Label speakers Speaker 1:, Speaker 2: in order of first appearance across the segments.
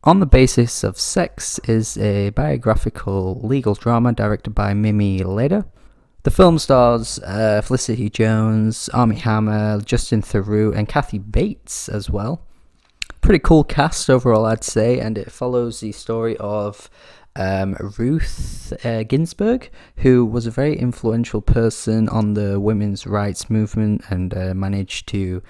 Speaker 1: On the Basis of Sex is a biographical legal drama directed by Mimi Leder. The film stars Felicity Jones, Armie Hammer, Justin Theroux, and Kathy Bates as well. Pretty cool cast overall, I'd say, and it follows the story of Ruth Ginsburg, who was a very influential person on the women's rights movement and managed to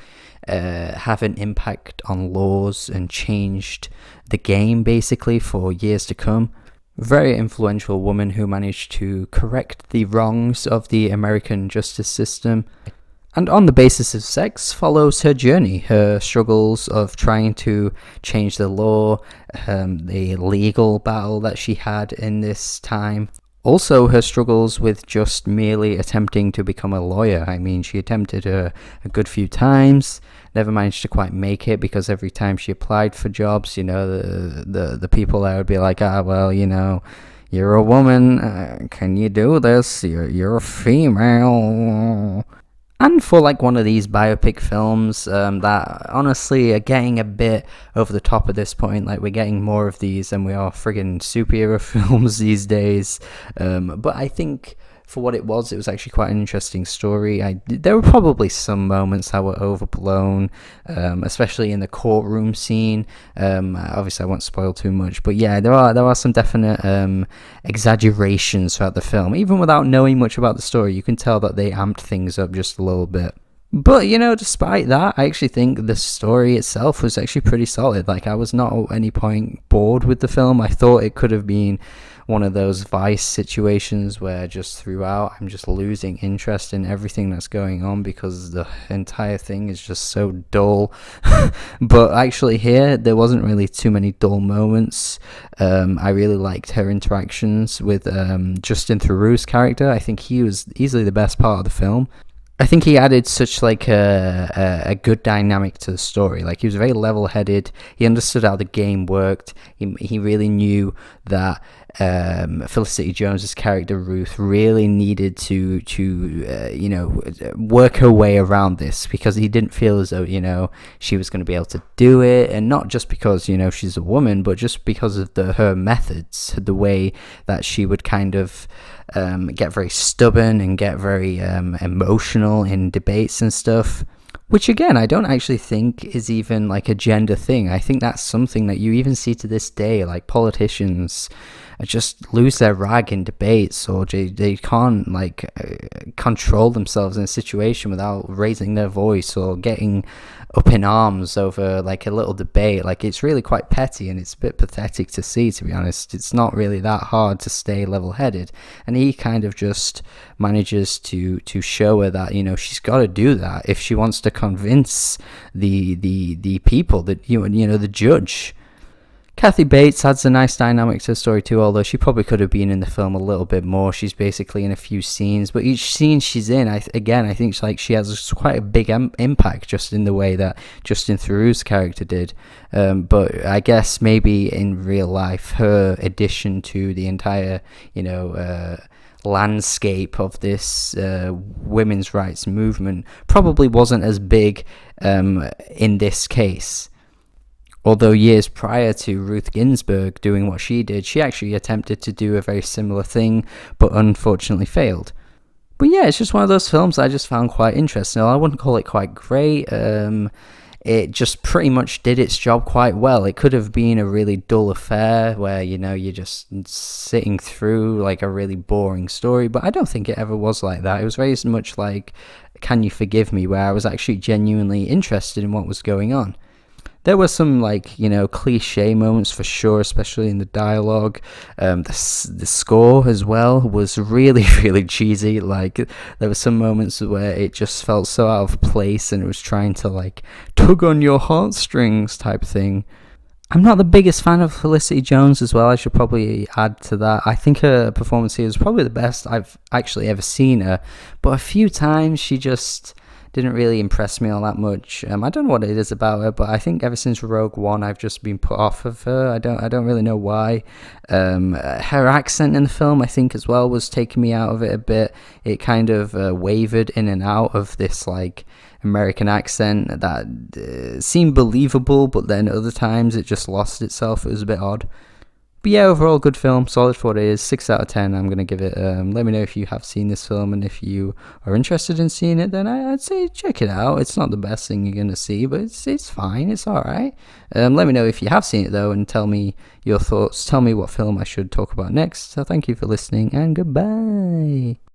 Speaker 1: have an impact on laws and changed the game basically for years to come. Very influential woman who managed to correct the wrongs of the American justice system. And On the Basis of Sex follows her journey, her struggles of trying to change the law, the legal battle that she had in this time. Also, her struggles with just merely attempting to become a lawyer. I mean, she attempted a good few times, never managed to quite make it because every time she applied for jobs, you know, the people there would be like, well, you know, you're a woman, can you do this? You're a female. And for like one of these biopic films that honestly are getting a bit over the top at this point, like we're getting more of these than we are friggin' superhero films these days. But I think for what it was actually quite an interesting story. There were probably some moments that were overblown, especially in the courtroom scene. Obviously, I won't spoil too much, but yeah, there are some definite exaggerations throughout the film. Even without knowing much about the story, you can tell that they amped things up just a little bit. But, you know, despite that, I actually think the story itself was actually pretty solid. Like, I was not at any point bored with the film. I thought it could have been one of those Vice situations where just throughout I'm just losing interest in everything that's going on because the entire thing is just so dull. But actually here, there wasn't really too many dull moments. I really liked her interactions with Justin Theroux's character. I think he was easily the best part of the film. I think he added such like a good dynamic to the story. Like, he was very level-headed. He understood how the game worked. He really knew that Felicity Jones's character Ruth really needed to work her way around this, because he didn't feel as though, you know, she was going to be able to do it, and not just because, you know, she's a woman, but just because of her methods, the way that she would kind of get very stubborn and get very emotional in debates and stuff. Which, again, I don't actually think is even like a gender thing. I think that's something that you even see to this day. Like, politicians just lose their rag in debates, or they can't like control themselves in a situation without raising their voice or getting up in arms over like a little debate. Like, it's really quite petty, and it's a bit pathetic to see, to be honest. It's not really that hard to stay level-headed, and he kind of just manages to show her that, you know, she's got to do that if she wants to convince the people, that you know, the judge. Kathy Bates adds a nice dynamic to the story too, although she probably could have been in the film a little bit more. She's basically in a few scenes, but each scene she's in, I think like she has quite a big impact just in the way that Justin Theroux's character did. But I guess maybe in real life, her addition to the entire, you know, landscape of this women's rights movement probably wasn't as big in this case. Although years prior to Ruth Ginsburg doing what she did, she actually attempted to do a very similar thing, but unfortunately failed. But yeah, it's just one of those films I just found quite interesting. I wouldn't call it quite great. It just pretty much did its job quite well. It could have been a really dull affair where, you know, you're just sitting through like a really boring story, but I don't think it ever was like that. It was very much like Can You Forgive Me, where I was actually genuinely interested in what was going on. There were some, like, you know, cliche moments for sure, especially in the dialogue. The score as well was really, really cheesy. Like, there were some moments where it just felt so out of place, and it was trying to, like, tug on your heartstrings type thing. I'm not the biggest fan of Felicity Jones as well. I should probably add to that. I think her performance here is probably the best I've actually ever seen her. But a few times she just didn't really impress me all that much. I don't know what it is about her, but I think ever since Rogue One, I've just been put off of her. I don't really know why. Her accent in the film, I think, as well, was taking me out of it a bit. It kind of wavered in and out of this like American accent that seemed believable, but then other times it just lost itself. It was a bit odd. But yeah, overall good film, solid for what it is, 6 out of 10 I'm going to give it. Let me know if you have seen this film, and if you are interested in seeing it, then I'd say check it out. It's not the best thing you're going to see, but it's fine, it's alright. Let me know if you have seen it though, and tell me your thoughts, tell me what film I should talk about next. So thank you for listening, and goodbye.